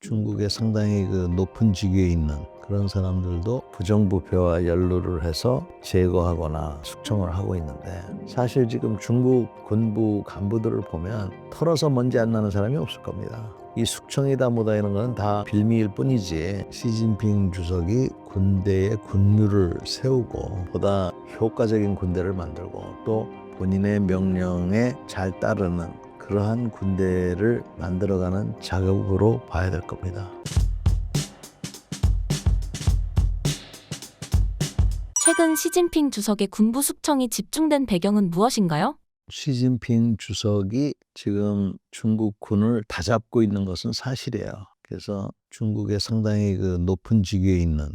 중국에 상당히 높은 직위에 있는 그런 사람들도 부정부패와 연루를 해서 제거하거나 숙청을 하고 있는데, 사실 지금 중국 군부 간부들을 보면 털어서 먼지 안 나는 사람이 없을 겁니다. 이 숙청이다 뭐다 이런 거는 다 빌미일 뿐이지, 시진핑 주석이 군대의 군율을 세우고 보다 효과적인 군대를 만들고 또 본인의 명령에 잘 따르는 그러한 군대를 만들어가는 작업으로 봐야 될 겁니다. 최근 시진핑 주석의 군부 숙청이 집중된 배경은 무엇인가요? 시진핑 주석이 지금 중국 군을 다잡고 있는 것은 사실이에요. 그래서 중국에 상당히 높은 직위에 있는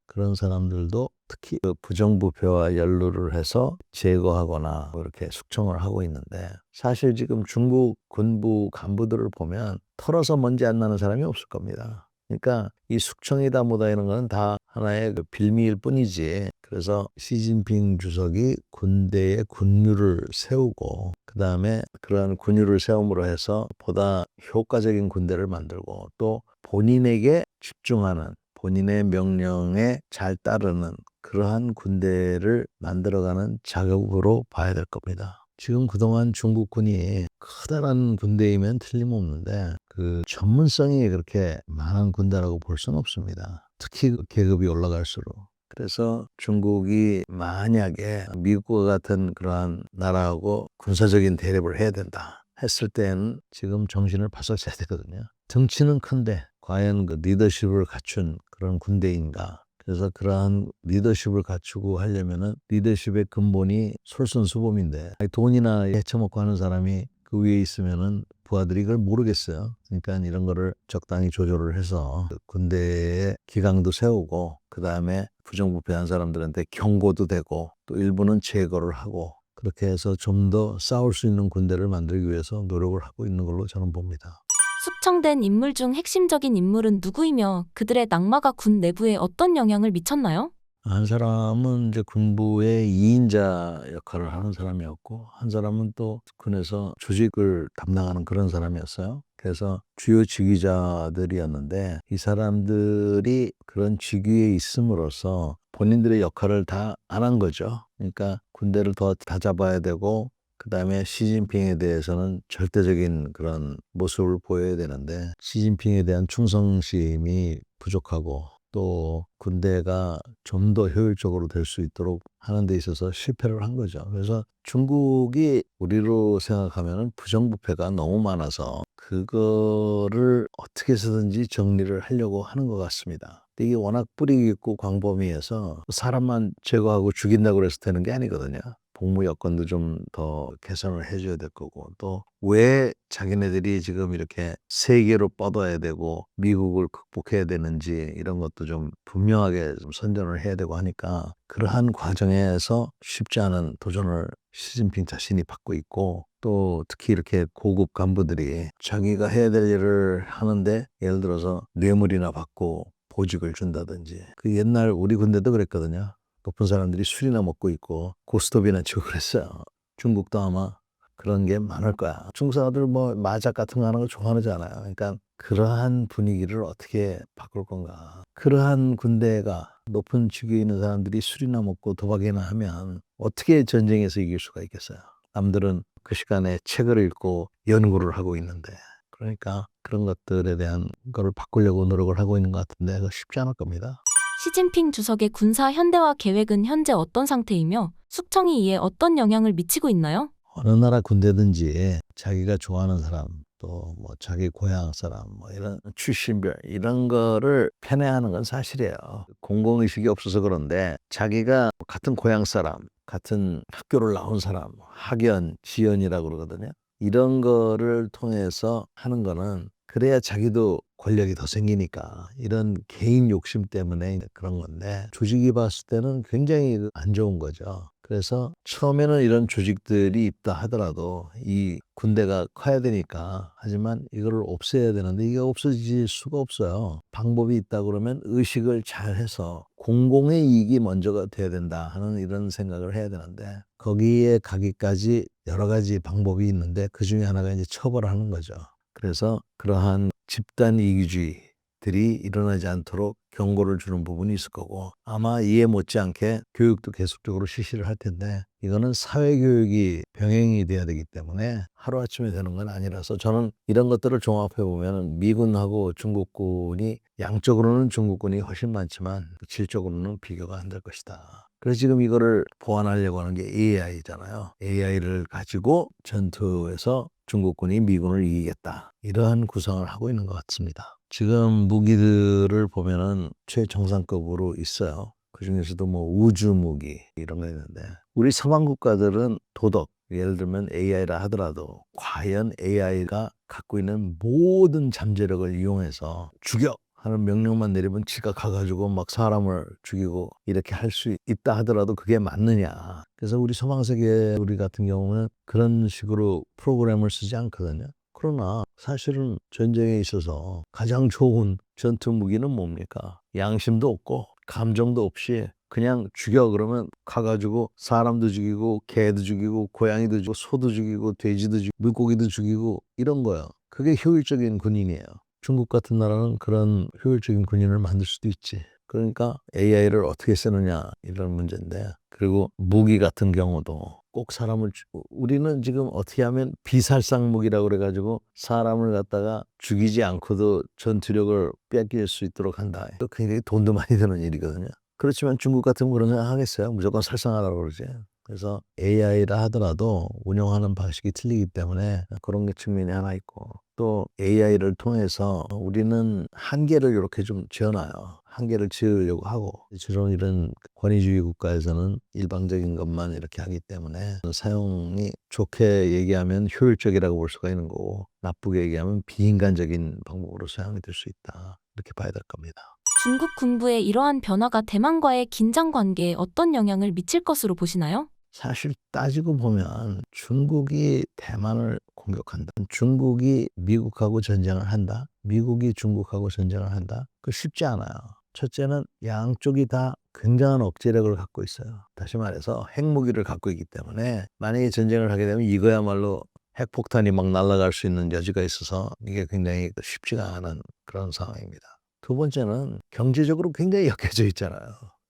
그런 사람들도 특히 부정부패와 연루를 해서 제거하거나 이렇게 숙청을 하고 있는데, 사실 지금 중국 군부 간부들을 보면 털어서 먼지 안 나는 사람이 없을 겁니다. 그러니까 이 숙청이다 뭐다 이런 거는 다 하나의 빌미일 뿐이지, 그래서 시진핑 주석이 군대의 군율을 세우고 그 다음에 그러한 군율을 세움으로 해서 보다 효과적인 군대를 만들고 또 본인에게 집중하는, 본인의 명령에 잘 따르는 그러한 군대를 만들어가는 작업으로 봐야 될 겁니다. 지금 그동안 중국군이 커다란 군대이면 틀림없는데 그 전문성이 그렇게 많은 군대라고 볼 수는 없습니다. 특히 계급이 올라갈수록. 그래서 중국이 만약에 미국과 같은 그러한 나라하고 군사적인 대립을 해야 된다 했을 때는 지금 정신을 바짝 차야 되거든요. 덩치는 큰데 과연 리더십을 갖춘 그런 군대인가? 그래서 그러한 리더십을 갖추고 하려면은 리더십의 근본이 솔선수범인데, 돈이나 헤쳐먹고 하는 사람이 그 위에 있으면은 부하들이 그걸 모르겠어요. 그러니까 이런 거를 적당히 조절을 해서 군대의 기강도 세우고 그 다음에 부정부패한 사람들한테 경고도 되고 또 일부는 제거를 하고, 그렇게 해서 좀 더 싸울 수 있는 군대를 만들기 위해서 노력을 하고 있는 걸로 저는 봅니다. 숙청된 인물 중 핵심적인 인물은 누구이며 그들의 낙마가 군 내부에 어떤 영향을 미쳤나요? 한 사람은 이제 군부의 2인자 역할을 하는 사람이었고, 한 사람은 또 군에서 조직을 담당하는 그런 사람이었어요. 그래서 주요 지휘자들이었는데, 이 사람들이 그런 직위에 있음으로써 본인들의 역할을 다 안 한 거죠. 그러니까 군대를 더 다잡아야 되고 그 다음에 시진핑에 대해서는 절대적인 그런 모습을 보여야 되는데, 시진핑에 대한 충성심이 부족하고 또 군대가 좀 더 효율적으로 될 수 있도록 하는 데 있어서 실패를 한 거죠. 그래서 중국이 우리로 생각하면 부정부패가 너무 많아서 그거를 어떻게 해서든지 정리를 하려고 하는 것 같습니다. 근데 이게 워낙 뿌리 깊고 광범위해서 사람만 제거하고 죽인다고 해서 되는 게 아니거든요. 복무 여건도 좀 더 개선을 해줘야 될 거고, 또 왜 자기네들이 지금 이렇게 세계로 뻗어야 되고 미국을 극복해야 되는지 이런 것도 좀 분명하게 좀 선전을 해야 되고 하니까, 그러한 과정에서 쉽지 않은 도전을 시진핑 자신이 받고 있고, 또 특히 이렇게 고급 간부들이 자기가 해야 될 일을 하는데 예를 들어서 뇌물이나 받고 보직을 준다든지, 그 옛날 우리 군대도 그랬거든요. 높은 사람들이 술이나 먹고 있고 고스톱이나 치고 그랬어요. 중국도 아마 그런 게 많을 거야. 중국 사람들 뭐 마작 같은 거 하는 거 좋아하잖아요. 그러니까 그러한 분위기를 어떻게 바꿀 건가. 그러한 군대가 높은 직위에 있는 사람들이 술이나 먹고 도박이나 하면 어떻게 전쟁에서 이길 수가 있겠어요. 남들은 그 시간에 책을 읽고 연구를 하고 있는데, 그러니까 그런 것들에 대한 거를 바꾸려고 노력을 하고 있는 것 같은데 그거 쉽지 않을 겁니다. 시진핑 주석의 군사 현대화 계획은 현재 어떤 상태이며 숙청이 이에 어떤 영향을 미치고 있나요? 어느 나라 군대든지 자기가 좋아하는 사람, 또 뭐 자기 고향 사람, 뭐 이런 출신별 이런 거를 편애하는 건 사실이에요. 공공의식이 없어서 그런데 자기가 같은 고향 사람, 같은 학교를 나온 사람, 학연, 지연이라고 그러거든요. 이런 거를 통해서 하는 거는 그래야 자기도 권력이 더 생기니까, 이런 개인 욕심 때문에 그런 건데, 조직이 봤을 때는 굉장히 안 좋은 거죠. 그래서 처음에는 이런 조직들이 있다 하더라도 이 군대가 커야 되니까, 하지만 이거를 없애야 되는데 이게 없어질 수가 없어요. 방법이 있다 그러면 의식을 잘 해서 공공의 이익이 먼저가 돼야 된다 하는 이런 생각을 해야 되는데, 거기에 가기까지 여러 가지 방법이 있는데 그 중에 하나가 이제 처벌하는 거죠. 그래서 그러한 집단 이기주의, 일들이 일어나지 않도록 경고를 주는 부분이 있을 거고 아마 이에 못지않게 교육도 계속적으로 실시를 할 텐데 이거는 사회교육이 병행이 돼야 되기 때문에 하루아침에 되는 건 아니라서 저는 이런 것들을 종합해 보면 미군하고 중국군이 양적으로는 중국군이 훨씬 많지만 질적으로는 비교가 안 될 것이다. 그래서 지금 이거를 보완하려고 하는 게 AI잖아요. AI를 가지고 전투에서 중국군이 미군을 이기겠다. 이러한 구상을 하고 있는 것 같습니다. 지금 무기들을 보면은 최정상급으로 있어요. 그중에서도 뭐 우주 무기 이런 거 있는데 우리 서방 국가들은 도덕 예를 들면 AI라 하더라도 과연 AI가 갖고 있는 모든 잠재력을 이용해서 죽여 하는 명령만 내리면 지가 가가지고 막 사람을 죽이고 이렇게 할 수 있다 하더라도 그게 맞느냐. 그래서 우리 서방세계 우리 같은 경우는 그런 식으로 프로그램을 쓰지 않거든요. 그러나 사실은 전쟁에 있어서 가장 좋은 전투 무기는 뭡니까? 양심도 없고 감정도 없이 그냥 죽여 그러면 가가지고 사람도 죽이고 개도 죽이고 고양이도 죽이고 소도 죽이고 돼지도 죽이고 물고기도 죽이고 이런 거예요. 그게 효율적인 군인이에요. 중국 같은 나라는 그런 효율적인 군인을 만들 수도 있지. 그러니까 AI를 어떻게 쓰느냐 이런 문제인데 그리고 무기 같은 경우도 꼭 사람을 우리는 지금 어떻게 하면 비살상 무기라고 그래가지고 사람을 갖다가 죽이지 않고도 전투력을 뺏길 수 있도록 한다. 또 굉장히 돈도 많이 드는 일이거든요. 그렇지만 중국 같은 그런 생각 하겠어요? 무조건 살상하라고 그러지. 그래서 AI라 하더라도 운영하는 방식이 틀리기 때문에 그런 게 측면이 하나 있고 또 AI를 통해서 우리는 한계를 이렇게 좀 지어놔요. 한계를 지으려고 하고 주로 이런 권위주의 국가에서는 일방적인 것만 이렇게 하기 때문에 사용이 좋게 얘기하면 효율적이라고 볼 수가 있는 거고 나쁘게 얘기하면 비인간적인 방법으로 사용이 될 수 있다. 이렇게 봐야 될 겁니다. 중국 군부의 이러한 변화가 대만과의 긴장 관계에 어떤 영향을 미칠 것으로 보시나요? 사실 따지고 보면 중국이 대만을 공격한다. 중국이 미국하고 전쟁을 한다. 미국이 중국하고 전쟁을 한다. 그거 쉽지 않아요. 첫째는 양쪽이 다 굉장한 억제력을 갖고 있어요. 다시 말해서 핵무기를 갖고 있기 때문에 만약에 전쟁을 하게 되면 이거야말로 핵폭탄이 막 날아갈 수 있는 여지가 있어서 이게 굉장히 쉽지가 않은 그런 상황입니다. 두 번째는 경제적으로 굉장히 약해져 있잖아요.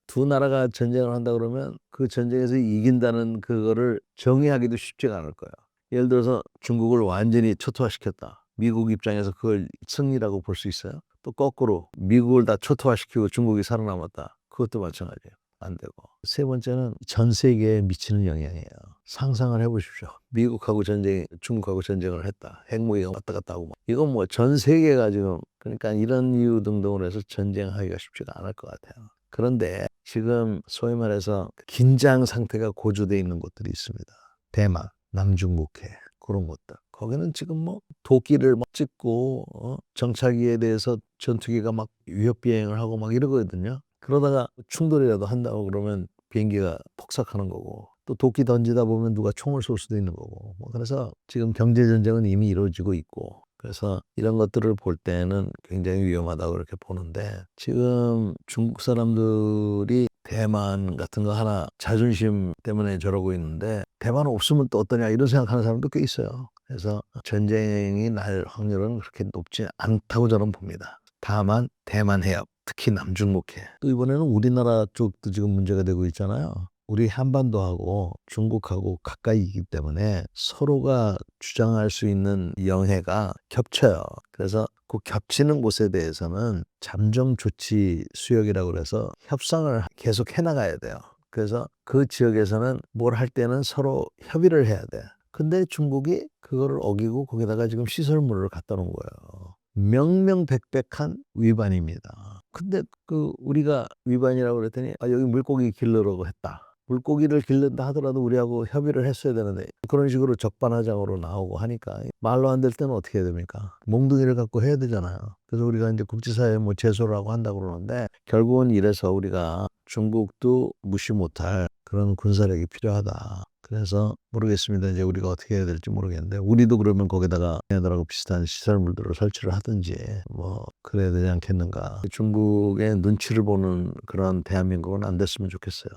두 나라가 전쟁을 한다 그러면 그 전쟁에서 이긴다는 그거를 정의하기도 쉽지가 않을 거예요. 예를 들어서 중국을 완전히 초토화시켰다. 미국 입장에서 그걸 승리라고 볼 수 있어요? 또 거꾸로 미국을 다 초토화시키고 중국이 살아남았다. 그것도 마찬가지예요. 안 되고. 세 번째는 전 세계에 미치는 영향이에요. 상상을 해보십시오. 미국하고 중국하고 전쟁을 했다. 핵무기가 왔다 갔다 하고. 이건 뭐 전 세계가 지금 그러니까 이런 이유 등등으로 해서 전쟁하기가 쉽지가 않을 것 같아요. 그런데 지금 소위 말해서 긴장 상태가 고조되어 있는 곳들이 있습니다. 대만, 남중국해 그런 곳들. 거기는 지금 뭐 도끼를 막 찍고 정찰기에 대해서 전투기가 막 위협 비행을 하고 막 이러거든요. 그러다가 충돌이라도 한다고 그러면 비행기가 폭삭하는 거고 또 도끼 던지다 보면 누가 총을 쏠 수도 있는 거고 뭐 그래서 지금 경제전쟁은 이미 이루어지고 있고 그래서 이런 것들을 볼 때는 굉장히 위험하다고 그렇게 보는데 지금 중국 사람들이 대만 같은 거 하나 자존심 때문에 저러고 있는데 대만 없으면 또 어떠냐 이런 생각하는 사람도 꽤 있어요. 그래서 전쟁이 날 확률은 그렇게 높지 않다고 저는 봅니다. 다만 대만 해협 특히 남중국해 또 이번에는 우리나라 쪽도 지금 문제가 되고 있잖아요. 우리 한반도하고 중국하고 가까이이기 때문에 서로가 주장할 수 있는 영해가 겹쳐요. 그래서 그 겹치는 곳에 대해서는 잠정 조치 수역이라고 그래서 협상을 계속 해나가야 돼요. 그래서 그 지역에서는 뭘 할 때는 서로 협의를 해야 돼. 근데 중국이 그거를 어기고 거기다가 지금 시설물을 갖다 놓은 거예요. 명명백백한 위반입니다. 근데 그 우리가 위반이라고 그랬더니 여기 물고기 기르려고 했다. 물고기를 기른다 하더라도 우리하고 협의를 했어야 되는데 그런 식으로 적반하장으로 나오고 하니까 말로 안 될 때는 어떻게 해야 됩니까? 몽둥이를 갖고 해야 되잖아요. 그래서 우리가 이제 국제사회에 뭐 제소를 하고 한다고 그러는데 결국은 이래서 우리가 중국도 무시 못할 그런 군사력이 필요하다. 그래서 모르겠습니다. 이제 우리가 어떻게 해야 될지 모르겠는데 우리도 그러면 거기다가 얘네들하고 비슷한 시설물들을 설치를 하든지 뭐 그래야 되지 않겠는가. 중국의 눈치를 보는 그런 대한민국은 안 됐으면 좋겠어요.